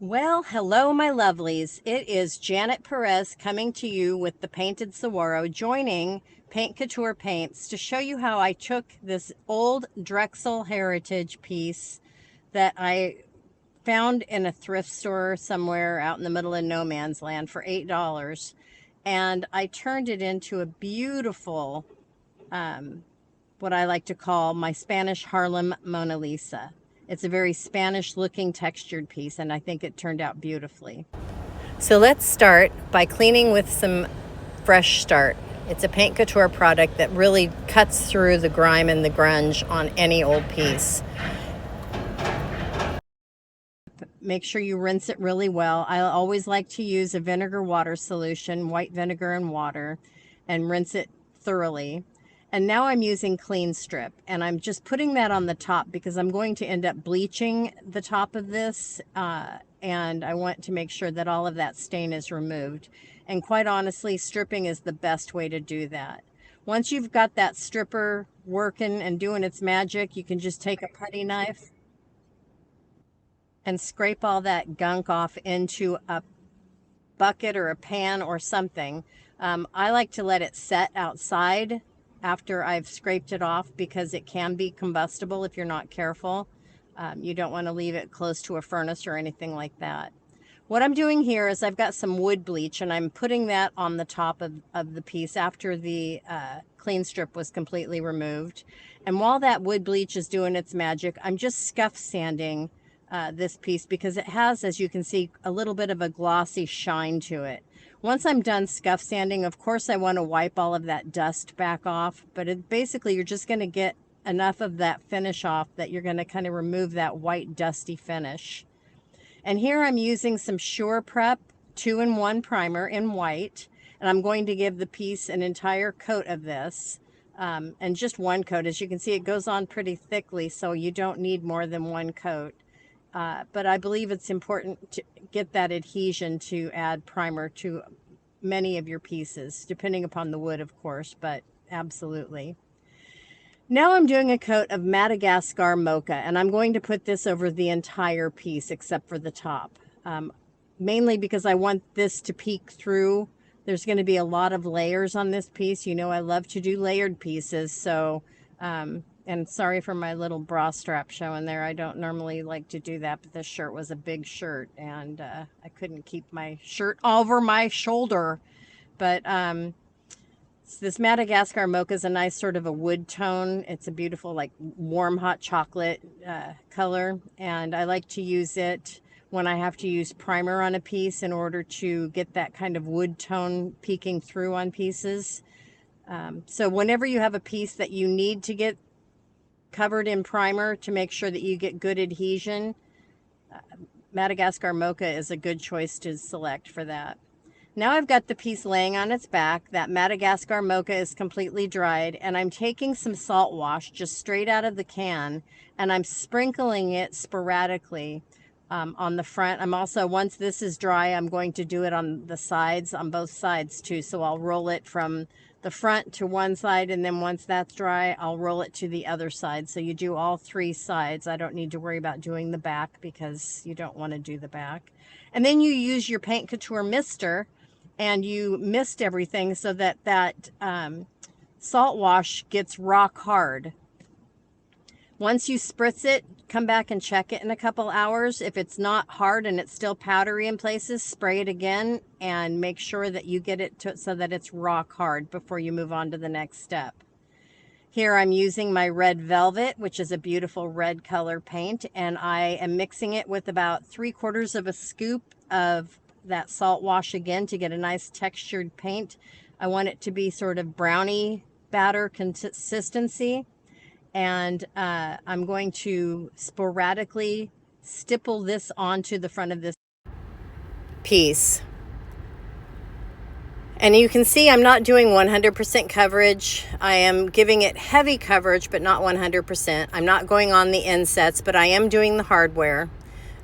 Well, hello, my lovelies. It is Janet Perez coming to you with the Painted Saguaro, joining Paint Couture Paints to show you how I took this old Drexel heritage piece that I found in a thrift store somewhere out in the middle of no man's land for $8, and I turned it into a beautiful, what I like to call my Spanish Harlem Mona Lisa. It's a very Spanish looking textured piece, and I think it turned out beautifully. So let's start by cleaning with some Fresh Start. It's a Paint Couture product that really cuts through the grime and the grunge on any old piece. Make sure you rinse it really well. I always like to use a vinegar water solution, white vinegar and water, and rinse it thoroughly. And now I'm using Clean Strip, and I'm just putting that on the top because I'm going to end up bleaching the top of this, and I want to make sure that all of that stain is removed. And quite honestly, stripping is the best way to do that. Once you've got that stripper working and doing its magic, you can just take a putty knife and scrape all that gunk off into a bucket or a pan or something. I like to let it set outside after I've scraped it off because it can be combustible if you're not careful. You don't want to leave it close to a furnace or anything like that. What I'm doing here is I've got some wood bleach, and I'm putting that on the top of the piece after the Clean Strip was completely removed. And while that wood bleach is doing its magic, I'm just scuff sanding this piece because it has, as you can see, a little bit of a glossy shine to it. Once I'm done scuff sanding, of course I want to wipe all of that dust back off, but basically you're just going to get enough of that finish off that you're going to kind of remove that white dusty finish. And here I'm using some Sure Prep 2-in-1 primer in white, and I'm going to give the piece an entire coat of this, and just one coat. As you can see, it goes on pretty thickly, so you don't need more than one coat. But I believe it's important to get that adhesion to add primer to many of your pieces, depending upon the wood, of course, but absolutely. Now I'm doing a coat of Madagascar Mocha, and I'm going to put this over the entire piece except for the top, mainly because I want this to peek through. There's going to be a lot of layers on this piece. You know I love to do layered pieces, so and sorry for my little bra strap showing there. I don't normally like to do that, but this shirt was a big shirt, and I couldn't keep my shirt over my shoulder. But this Madagascar Mocha is a nice sort of a wood tone. It's a beautiful, like, warm hot chocolate color, and I like to use it when I have to use primer on a piece in order to get that kind of wood tone peeking through on pieces. So whenever you have a piece that you need to get covered in primer to make sure that you get good adhesion, Madagascar Mocha is a good choice to select for that. Now I've got the piece laying on its back. That Madagascar Mocha is completely dried, and I'm taking some Saltwash just straight out of the can, and I'm sprinkling it sporadically on the front. I'm also, once this is dry, I'm going to do it on the sides, on both sides too. So I'll roll it from the front to one side, and then once that's dry, I'll roll it to the other side. So you do all three sides. I don't need to worry about doing the back because you don't want to do the back. And then you use your Paint Couture mister, and you mist everything so that that salt wash gets rock hard. Once you spritz it, come back and check it in a couple hours. If it's not hard and it's still powdery in places, spray it again and make sure that you get it so that it's rock hard before you move on to the next step. Here I'm using my red velvet, which is a beautiful red color paint, and I am mixing it with about 3/4 of a scoop of that salt wash again to get a nice textured paint. I want it to be sort of brownie batter consistency. And I'm going to sporadically stipple this onto the front of this piece. And you can see I'm not doing 100% coverage. I am giving it heavy coverage, but not 100%. I'm not going on the insets, but I am doing the hardware.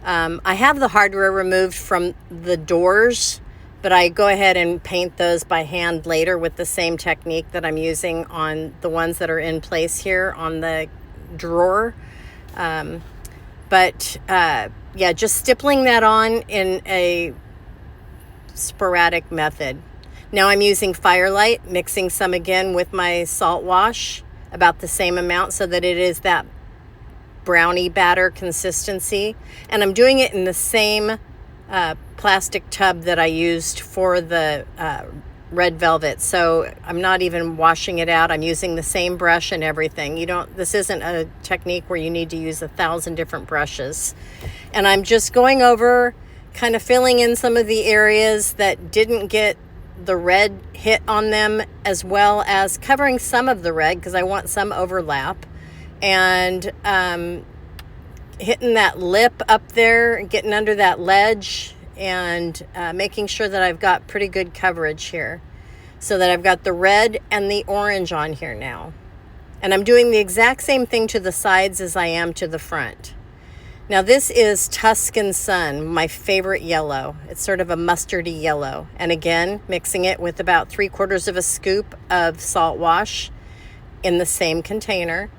I have the hardware removed from the doors, but I go ahead and paint those by hand later with the same technique that I'm using on the ones that are in place here on the drawer. But yeah, just stippling that on in a sporadic method. Now I'm using Firelight, mixing some again with my Saltwash, about the same amount so that it is that brownie batter consistency. And I'm doing it in the same plastic tub that I used for the red velvet. So I'm not even washing it out. I'm using the same brush and everything. This isn't a technique where you need to use 1,000 different brushes. And I'm just going over, kind of filling in some of the areas that didn't get the red hit on them, as well as covering some of the red because I want some overlap, and hitting that lip up there, getting under that ledge, and making sure that I've got pretty good coverage here so that I've got the red and the orange on here now. And I'm doing the exact same thing to the sides as I am to the front. Now this is Tuscan Sun, my favorite yellow. It's sort of a mustardy yellow. And again, mixing it with about 3/4 of a scoop of Saltwash in the same container.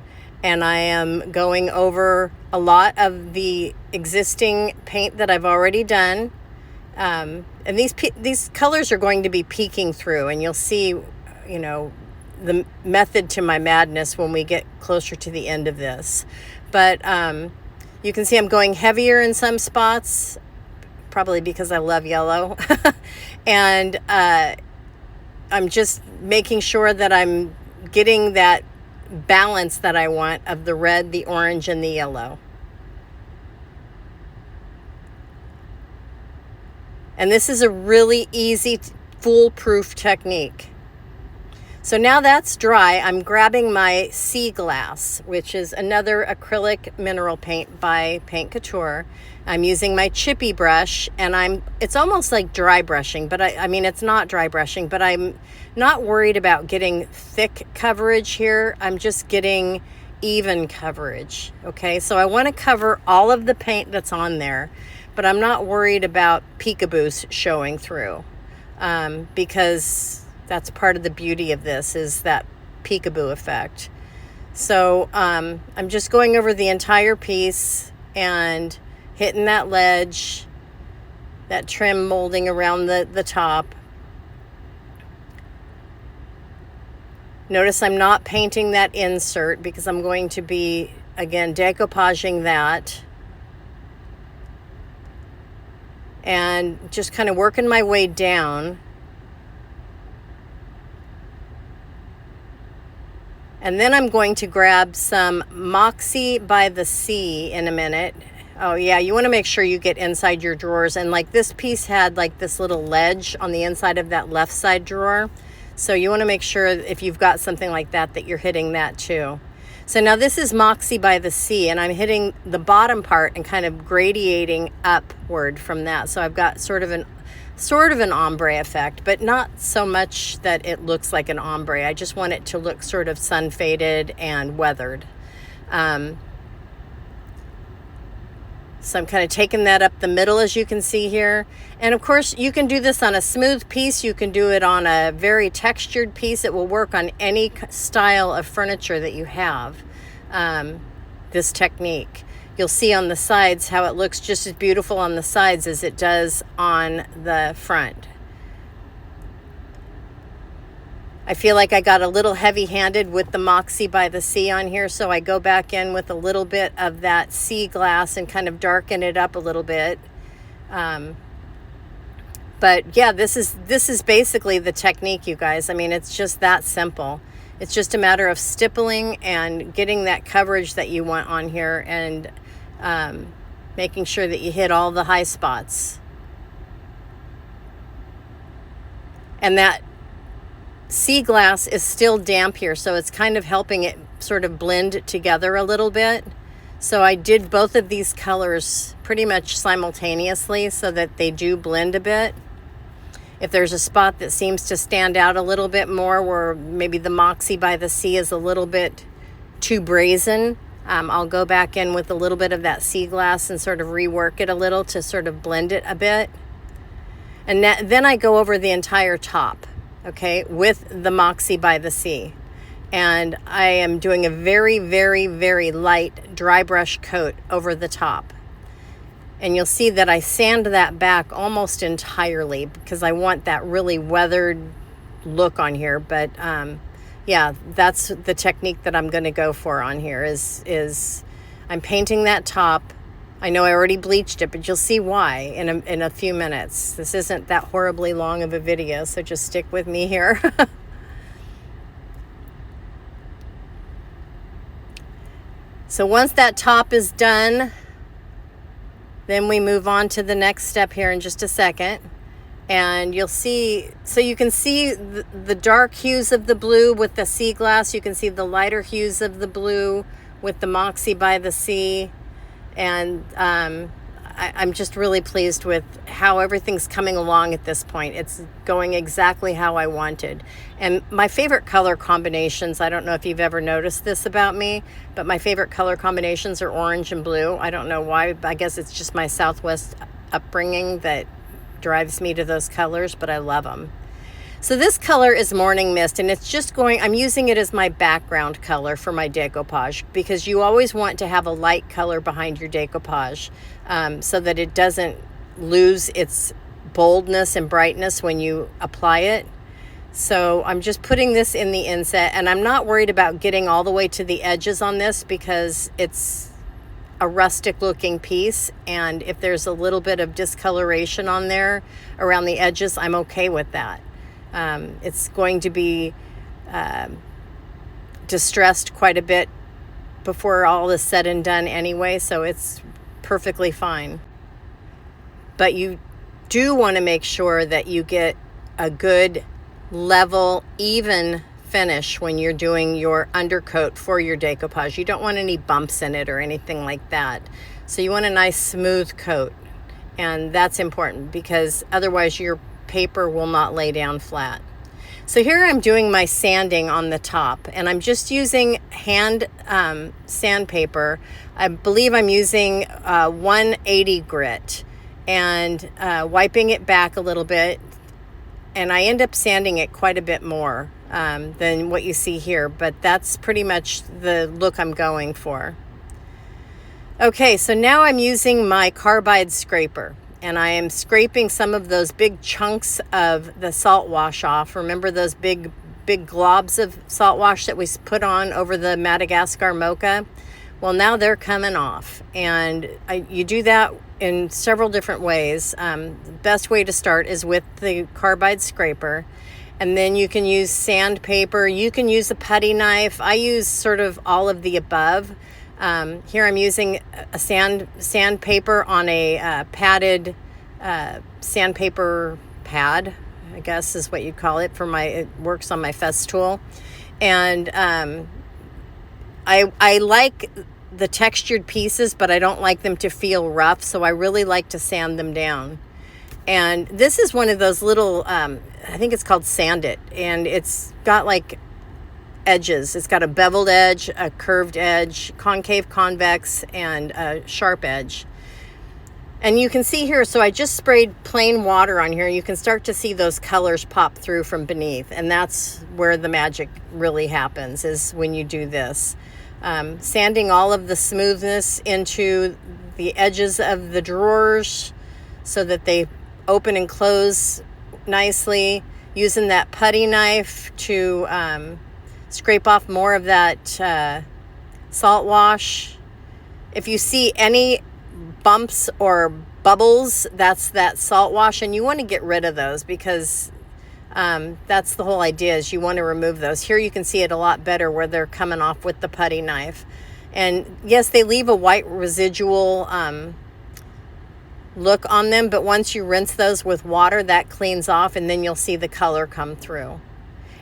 And I am going over a lot of the existing paint that I've already done. And these colors are going to be peeking through, and you'll see, the method to my madness when we get closer to the end of this. But you can see I'm going heavier in some spots, probably because I love yellow. And I'm just making sure that I'm getting that balance that I want of the red, the orange, and the yellow. And this is a really easy, foolproof technique. So now that's dry, I'm grabbing my Sea Glass, which is another acrylic mineral paint by Paint Couture. I'm using my chippy brush, and it's almost like dry brushing, but I mean, it's not dry brushing, but I'm not worried about getting thick coverage here. I'm just getting even coverage, okay? So I want to cover all of the paint that's on there, but I'm not worried about peekaboos showing through, because that's part of the beauty of this, is that peekaboo effect. So I'm just going over the entire piece and hitting that ledge, that trim molding around the top. Notice I'm not painting that insert because I'm going to be, again, decoupaging that. And just kind of working my way down. And then I'm going to grab some Moxie by the Sea in a minute. Oh yeah, you want to make sure you get inside your drawers. And like this piece had like this little ledge on the inside of that left side drawer. So you want to make sure if you've got something like that, that you're hitting that too. So now this is Moxie by the Sea, and I'm hitting the bottom part and kind of gradiating upward from that. So I've got sort of an ombre effect, but not so much that it looks like an ombre. I just want it to look sort of sun faded and weathered. So I'm kind of taking that up the middle, as you can see here. And of course, you can do this on a smooth piece. You can do it on a very textured piece. It will work on any style of furniture that you have, this technique. You'll see on the sides how it looks just as beautiful on the sides as it does on the front. I feel like I got a little heavy-handed with the Moxie by the Sea on here, so I go back in with a little bit of that Sea Glass and kind of darken it up a little bit. But yeah, this is basically the technique, you guys. I mean, it's just that simple. It's just a matter of stippling and getting that coverage that you want on here, and making sure that you hit all the high spots. And that Sea Glass is still damp here, so it's kind of helping it sort of blend together a little bit. So I did both of these colors pretty much simultaneously so that they do blend a bit. If there's a spot that seems to stand out a little bit more, where maybe the Moxie by the Sea is a little bit too brazen, I'll go back in with a little bit of that Sea Glass and sort of rework it a little to sort of blend it a bit. And then I go over the entire top, okay, with the Moxie by the Sea. And I am doing a very, very, very light dry brush coat over the top. And you'll see that I sand that back almost entirely because I want that really weathered look on here. But yeah, that's the technique that I'm going to go for on here is I'm painting that top. I know I already bleached it, but you'll see why in a few minutes. This isn't that horribly long of a video, so just stick with me here. So once that top is done, then we move on to the next step here in just a second. And you'll see, so you can see the dark hues of the blue with the sea glass. You can see the lighter hues of the blue with the Moxie by the Sea. And I'm just really pleased with how everything's coming along at this point. It's going exactly how I wanted. And my favorite color combinations, I don't know if you've ever noticed this about me, but my favorite color combinations are orange and blue. I don't know why. I guess it's just my Southwest upbringing that drives me to those colors, but I love them. So this color is Morning Mist, and it's just going, I'm using it as my background color for my decoupage, because you always want to have a light color behind your decoupage so that it doesn't lose its boldness and brightness when you apply it. So I'm just putting this in the inset, and I'm not worried about getting all the way to the edges on this because it's a rustic looking piece, and if there's a little bit of discoloration on there around the edges, I'm okay with that. It's going to be distressed quite a bit before all is said and done anyway, so it's perfectly fine. But you do want to make sure that you get a good level, even finish when you're doing your undercoat for your decoupage. You don't want any bumps in it or anything like that. So you want a nice smooth coat, and that's important because otherwise your paper will not lay down flat. So here I'm doing my sanding on the top, and I'm just using hand sandpaper. I believe I'm using 180 grit, and wiping it back a little bit, and I end up sanding it quite a bit more than what you see here, but that's pretty much the look I'm going for. Okay, so now I'm using my carbide scraper, and I am scraping some of those big chunks of the Saltwash off. Remember those big globs of Saltwash that we put on over the Madagascar Mocha? Well, now they're coming off, and you do that in several different ways. The best way to start is with the carbide scraper, and then you can use sandpaper. You can use a putty knife. I use sort of all of the above. Here I'm using a sandpaper on a padded sandpaper pad, I guess is what you'd call it. It works on my Festool. And I like the textured pieces, but I don't like them to feel rough, so I really like to sand them down. And this is one of those little, I think it's called Sand It, and it's got like edges. It's got a beveled edge, a curved edge, concave, convex, and a sharp edge. And you can see here, so I just sprayed plain water on here. You can start to see those colors pop through from beneath, and that's where the magic really happens, is when you do this. Sanding all of the smoothness into the edges of the drawers so that they open and close nicely, using that putty knife to scrape off more of that Saltwash. If you see any bumps or bubbles, that's that Saltwash, and you want to get rid of those because that's the whole idea, is you want to remove those. Here you can see it a lot better where they're coming off with the putty knife. And yes, they leave a white residual look on them, but once you rinse those with water, that cleans off, and then you'll see the color come through.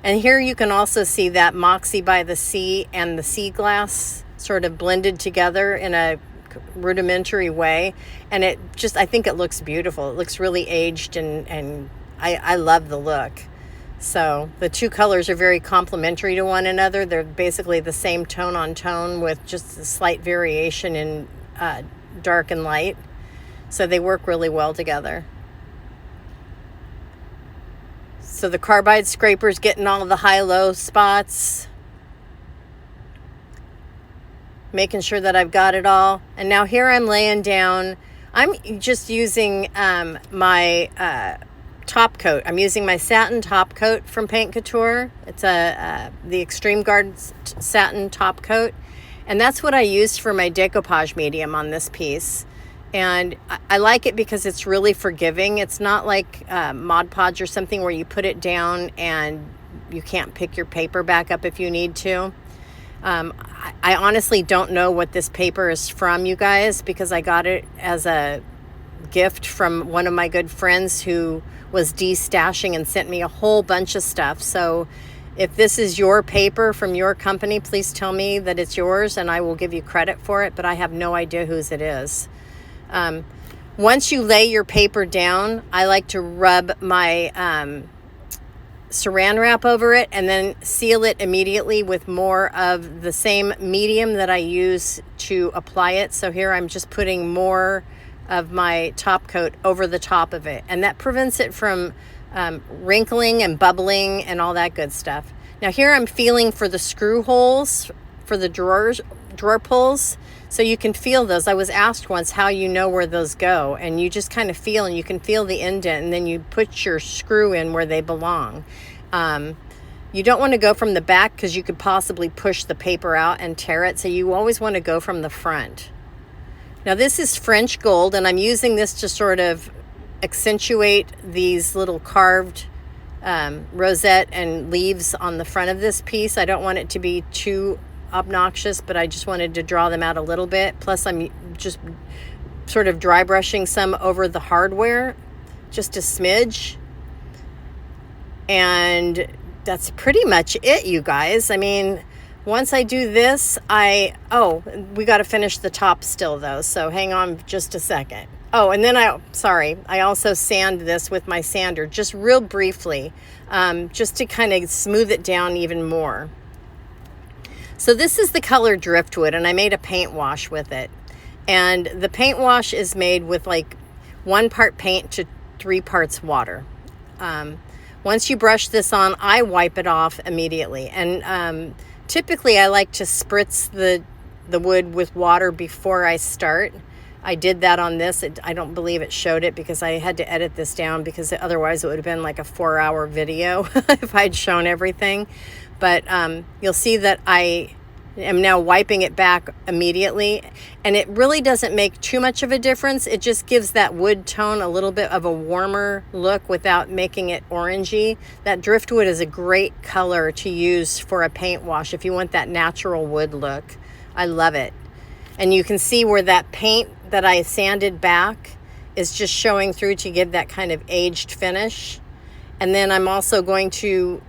And here you can also see that Moxie by the Sea and the sea glass sort of blended together in a rudimentary way. And it just, I think it looks beautiful. It looks really aged, and I love the look. So the two colors are very complementary to one another. They're basically the same tone on tone with just a slight variation in dark and light. So they work really well together. So the carbide scraper's getting all the high-low spots, making sure that I've got it all. And now here I'm laying down, I'm just using my top coat. I'm using my satin top coat from Paint Couture. It's the Extreme Guard satin top coat. And that's what I used for my decoupage medium on this piece. And I like it because it's really forgiving. It's not like Mod Podge or something where you put it down and you can't pick your paper back up if you need to. I honestly don't know what this paper is from, you guys, because I got it as a gift from one of my good friends who was de-stashing and sent me a whole bunch of stuff. So if this is your paper from your company, please tell me that it's yours and I will give you credit for it, but I have no idea whose it is. Once you lay your paper down, I like to rub my saran wrap over it and then seal it immediately with more of the same medium that I use to apply it. So here I'm just putting more of my top coat over the top of it, and that prevents it from wrinkling and bubbling and all that good stuff. Now here I'm feeling for the screw holes for the drawer pulls, so you can feel those. I was asked once how you know where those go, and you just kind of feel, and you can feel the indent, and then you put your screw in where they belong. You don't want to go from the back because you could possibly push the paper out and tear it, so you always want to go from the front. Now this is French gold, and I'm using this to sort of accentuate these little carved rosette and leaves on the front of this piece. I don't want it to be too obnoxious, but I just wanted to draw them out a little bit. Plus I'm just sort of dry brushing some over the hardware, just a smidge. And that's pretty much it, you guys. I mean, once I do this, we got to finish the top still though, so hang on just a second. Oh, and then I also sand this with my sander, just real briefly, just to kind of smooth it down even more. So this is the color Driftwood, and I made a paint wash with it. And the paint wash is made with like 1 part paint to 3 parts water. Once you brush this on, I wipe it off immediately. And typically I like to spritz the wood with water before I start. I did that on this. I don't believe it showed it because I had to edit this down, because otherwise it would have been like a 4-hour video if I'd shown everything. But you'll see that I am now wiping it back immediately, and it really doesn't make too much of a difference. It just gives that wood tone a little bit of a warmer look without making it orangey. That Driftwood is a great color to use for a paint wash if you want that natural wood look. I love it. And you can see where that paint that I sanded back is just showing through to give that kind of aged finish. And then I'm also going to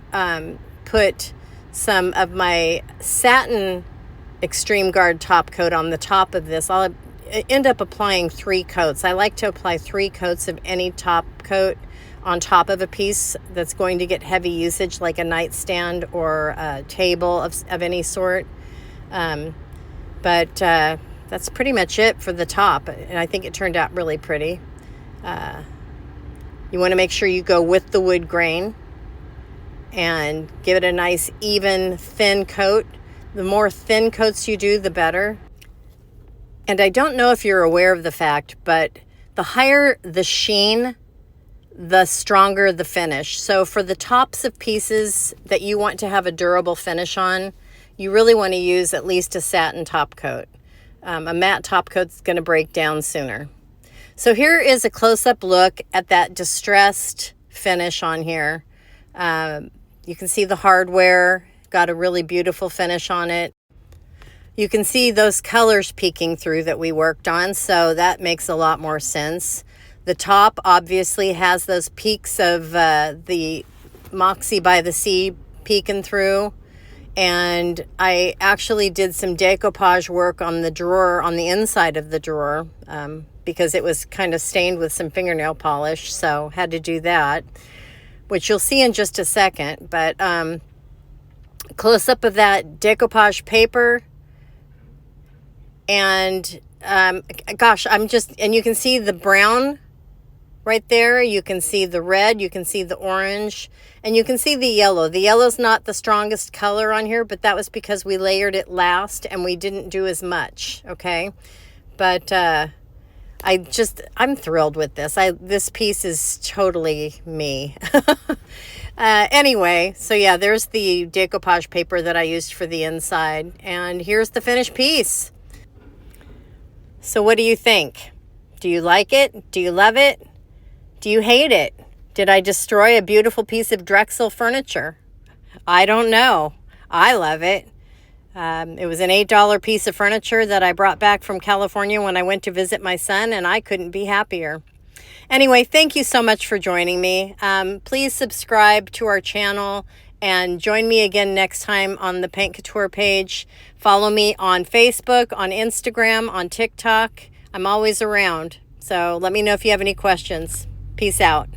put some of my satin Extreme Guard top coat on the top of this. I'll end up applying 3 coats. I like to apply 3 coats of any top coat on top of a piece that's going to get heavy usage, like a nightstand or a table of any sort. But that's pretty much it for the top, and I think it turned out really pretty. You want to make sure you go with the wood grain and give it a nice even thin coat. The more thin coats you do, the better. And I don't know if you're aware of the fact, but the higher the sheen, the stronger the finish. So for the tops of pieces that you want to have a durable finish on, you really want to use at least a satin top coat. A matte top coat's going to break down sooner. So here is a close-up look at that distressed finish on here. You can see the hardware, got a really beautiful finish on it. You can see those colors peeking through that we worked on, so that makes a lot more sense. The top obviously has those peaks of the Moxie by the Sea peeking through. And I actually did some decoupage work on the drawer, on the inside of the drawer, because it was kind of stained with some fingernail polish, so had to do that, which you'll see in just a second. But close up of that decoupage paper, and gosh, and you can see the brown right there, you can see the red, you can see the orange, and you can see the yellow. The yellow's not the strongest color on here, but that was because we layered it last and we didn't do as much, okay? But I'm thrilled with this. This piece is totally me. Anyway, so yeah, there's the decoupage paper that I used for the inside, and here's the finished piece. So what do you think? Do you like it? Do you love it? Do you hate it? Did I destroy a beautiful piece of Drexel furniture? I don't know. I love it. It was an $8 piece of furniture that I brought back from California when I went to visit my son, and I couldn't be happier. Anyway, thank you so much for joining me. Please subscribe to our channel and join me again next time on the Paint Couture page. Follow me on Facebook, on Instagram, on TikTok. I'm always around. So let me know if you have any questions. Peace out.